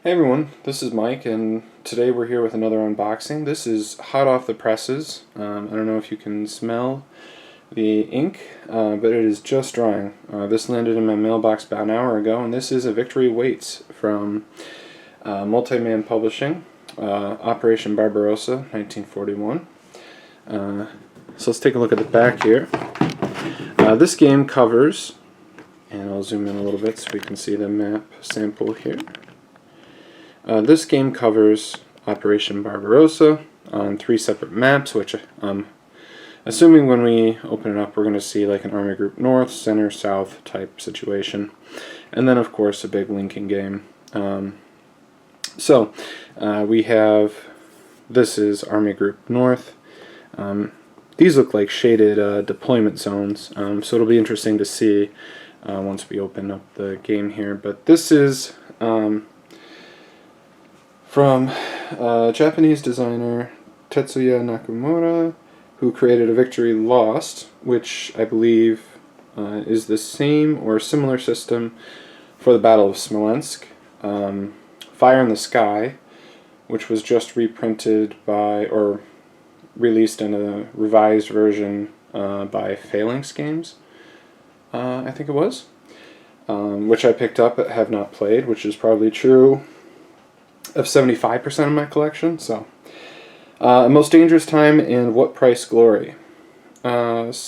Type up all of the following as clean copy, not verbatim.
Hey everyone, this is Mike, and today we're here with another unboxing. This is hot off the presses. I don't know if you can smell the ink, but it is just drying. This landed in my mailbox about an hour ago, and this is A Victory Waits from Multi-Man Publishing, Operation Barbarossa, 1941. So let's take a look at the back here. This game covers, and I'll zoom in a little bit so we can see the map sample here. This game covers Operation Barbarossa on 3 separate maps, which I'm assuming when we open it up we're going to see like an Army Group North, Center, South type situation. And then of course a big linking game. We have, this is Army Group North. These look like shaded deployment zones, so it'll be interesting to see once we open up the game here. But this is from Japanese designer Tetsuya Nakamura, who created A Victory Lost, which I believe is the same or similar system for the Battle of Smolensk. Fire in the Sky, which was just reprinted by, or released in a revised version by Phalanx Games, I think it was, which I picked up but have not played, which is probably true of 75% of my collection. So Most Dangerous Time and What Price Glory. Let's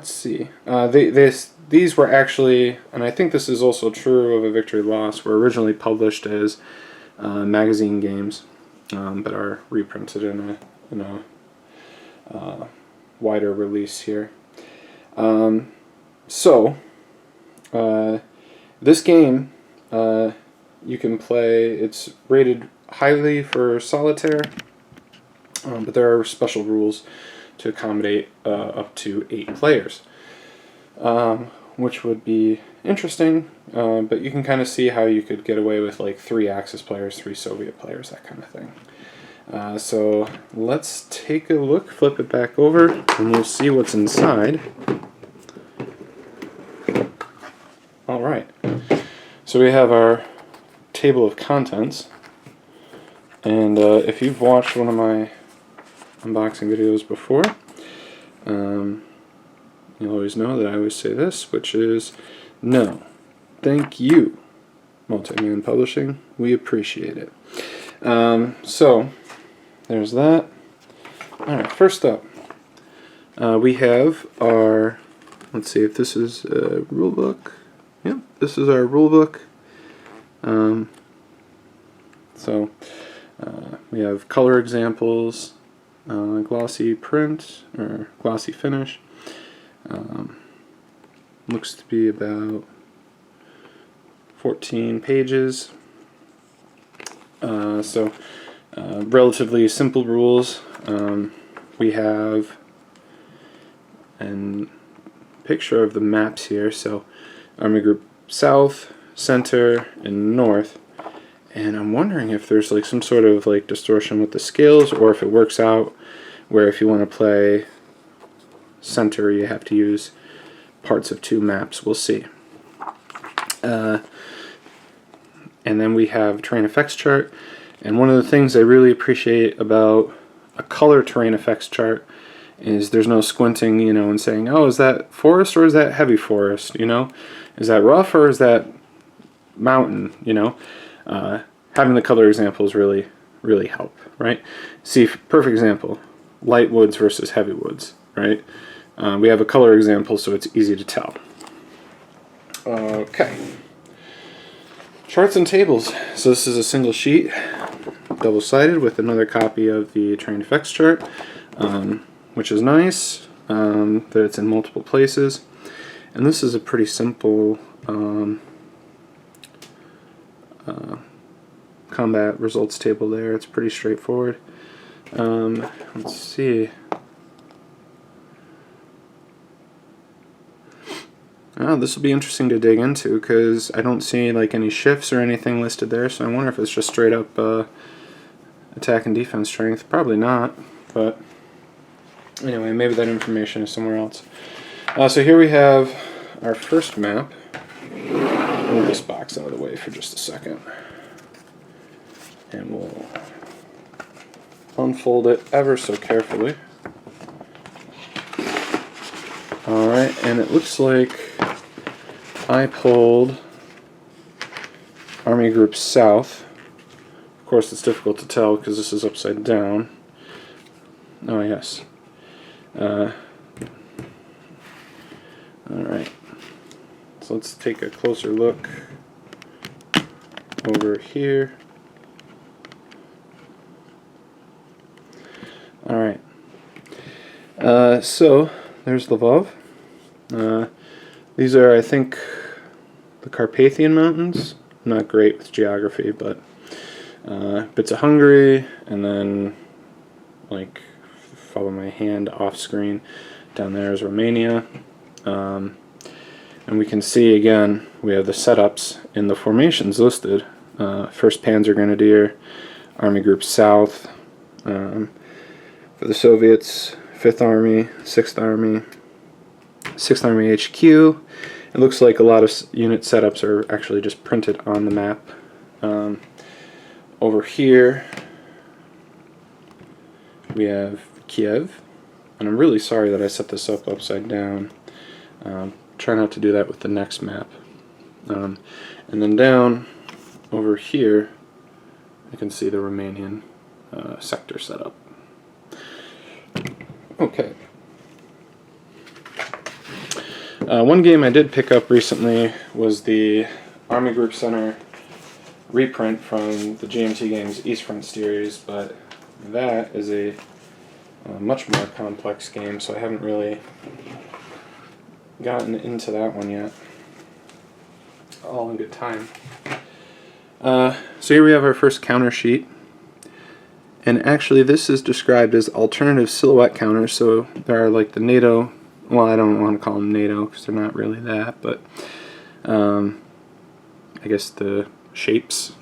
see. These were actually, and I think this is also true of A Victory Lost, were originally published as magazine games, but are reprinted in a wider release here. This game, you can play, it's rated highly for solitaire, but there are special rules to accommodate up to 8 players, which would be interesting, but you can kind of see how you could get away with like 3 Axis players, 3 Soviet players, that kind of thing. So let's take a look, flip it back over, and we'll see what's inside. Alright, so we have our table of contents, and if you've watched one of my unboxing videos before, you'll always know that I always say this, which is no, thank you, Multi-Man Publishing, we appreciate it. So there's that. Alright, first up, we have our, let's see if this is a rule book. Yep, this is our rule book. We have color examples, glossy print, or glossy finish. Looks to be about 14 pages. Relatively simple rules. We have a picture of the maps here. So Army Group South, Center, and North. And I'm wondering if there's like some sort of like distortion with the scales, or if it works out where if you want to play Center you have to use parts of 2 maps. We'll see. And then we have terrain effects chart. And one of the things I really appreciate about a color terrain effects chart is there's no squinting, you know, and saying, oh, is that forest or is that heavy forest, you know? Is that rough or is that mountain, you know? Having the color examples really help, right? See, perfect example, light woods versus heavy woods, right? We have a color example so it's easy to tell. Okay. Charts and tables. So this is a single sheet, double-sided, with another copy of the terrain effects chart, which is nice, that it's in multiple places. And this is a pretty simple combat results table there. It's pretty straightforward. Let's see. This will be interesting to dig into because I don't see like any shifts or anything listed there, so I wonder if it's just straight up attack and defense strength. Probably not, but anyway, maybe that information is somewhere else. So here we have our first map. move this box out of the way for just a second. And we'll unfold it ever so carefully. Alright, and it looks like I pulled Army Group South. Of course, it's difficult to tell because this is upside down. Oh, yes. Alright. So let's take a closer look over here. Alright. So, there's Lvov. These are, I think, the Carpathian Mountains. I'm not great with geography, but bits of Hungary, and then, like, follow my hand off screen. Down there is Romania. And we can see, again, we have the setups in the formations listed. 1st Panzer Grenadier, Army Group South. For the Soviets, 5th Army, 6th Army, 6th Army HQ. It looks like a lot of unit setups are actually just printed on the map. Over here we have Kiev, and I'm really sorry that I set this up upside down. Try not to do that with the next map. And then down over here you can see the Romanian sector setup. Okay. One game I did pick up recently was the Army Group Center reprint from the GMT Games East Front series, but that is a much more complex game, so I haven't really gotten into that one yet. All in good time. So here we have our first counter sheet. And actually this is described as alternative silhouette counters, so there are like the NATO, well, I don't want to call them NATO because they're not really that, but I guess the shapes.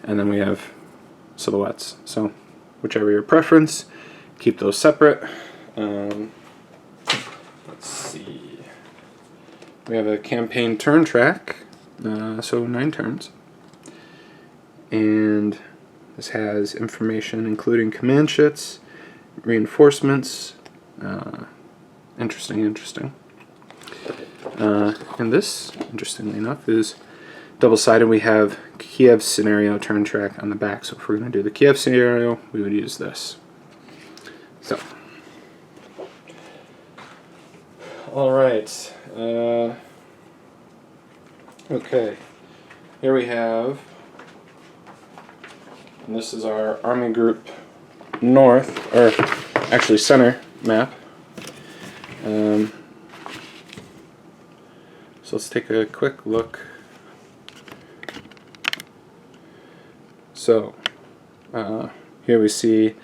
And then we have silhouettes. So whichever your preference, keep those separate. Let's see. We have a campaign turn track, so 9 turns. And this has information including command sheets, reinforcements. Interesting. And this, interestingly enough, is double-sided. We have Kiev scenario turn track on the back. So if we're going to do the Kiev scenario, we would use this. So, all right. Okay. Here we have. And this is our Army Group North, or actually Center map. So let's take a quick look. So here we see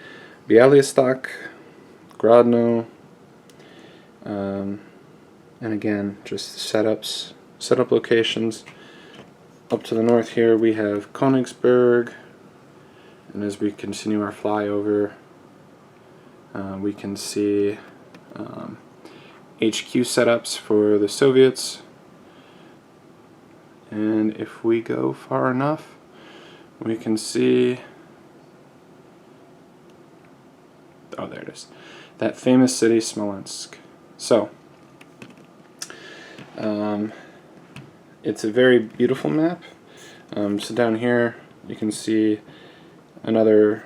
Bialystok, Grodno, and again just setup locations. Up to the north here we have Königsberg. And as we continue our flyover, we can see HQ setups for the Soviets. And if we go far enough, we can see, oh, there it is, that famous city Smolensk. So, it's a very beautiful map. So down here you can see another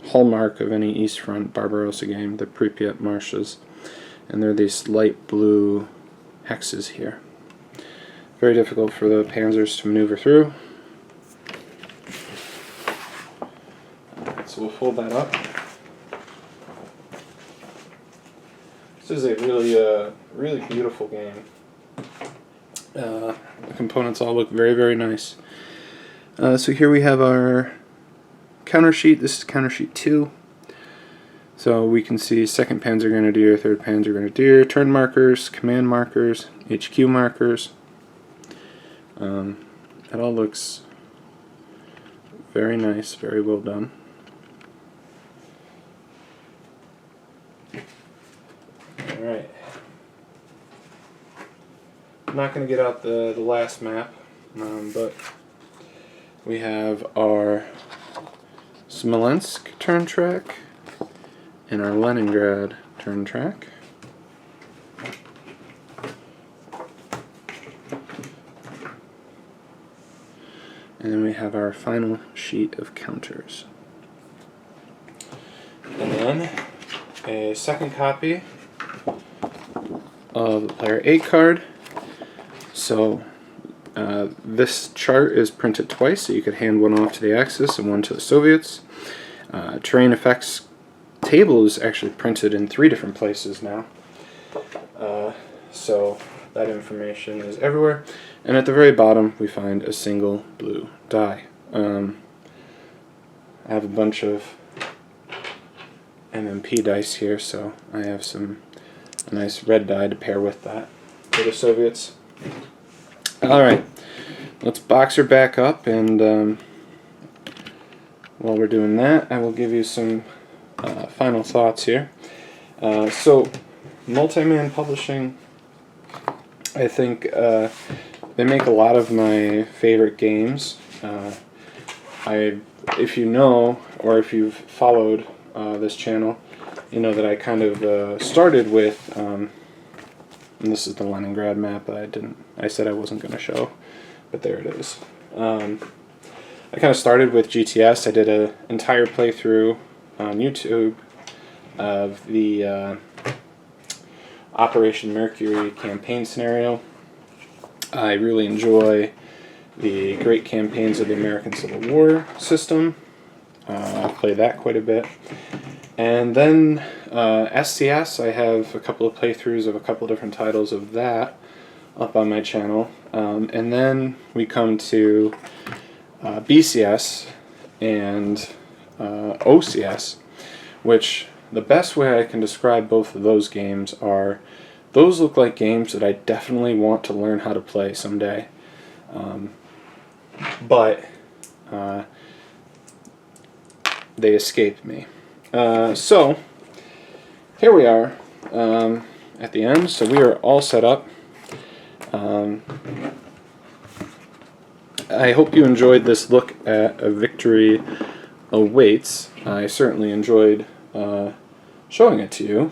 hallmark of any East Front Barbarossa game, the Pripyat marshes, and there are these light blue hexes here. Very difficult for the panzers to maneuver through. So we'll fold that up. This is a really beautiful game. The components all look very nice. So here we have our counter sheet. This is counter sheet 2. So we can see 2nd Panzer Grenadier, 3rd Panzer Grenadier, turn markers, command markers, HQ markers. It all looks very nice, very well done. Alright. I'm not going to get out the last map, But we have our Smolensk turn track and our Leningrad turn track. And then we have our final sheet of counters. And then a second copy of the Player 8 card. So this chart is printed twice, so you could hand one off to the Axis and one to the Soviets. Terrain effects table is actually printed in 3 different places now. So that information is everywhere. And at the very bottom we find a single blue die. I have a bunch of MMP dice here, so I have a nice red die to pair with that for the Soviets. Alright, let's box her back up, and while we're doing that, I will give you some final thoughts here. So, Multi-Man Publishing, I think they make a lot of my favorite games. If you know, or if you've followed this channel, you know that I kind of started with, and this is the Leningrad map that I said I wasn't going to show, but there it is. I kind of started with GTS. I did an entire playthrough on YouTube of the Operation Mercury campaign scenario. I really enjoy the Great Campaigns of the American Civil War system. I play that quite a bit. And then SCS, I have a couple of playthroughs of a couple of different titles of that up on my channel. And then we come to BCS and OCS, which the best way I can describe both of those games are, those look like games that I definitely want to learn how to play someday. But they escaped me. So here we are at the end. So we are all set up. I hope you enjoyed this look at A Victory Awaits. I certainly enjoyed showing it to you.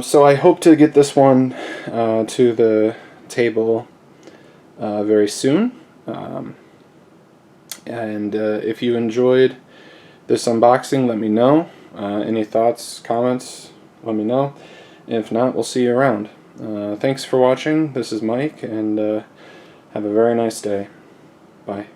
So I hope to get this one to the table very soon. And if you enjoyed this unboxing, let me know. Any thoughts, comments, let me know. If not, we'll see you around. Thanks for watching. This is Mike, and have a very nice day. Bye.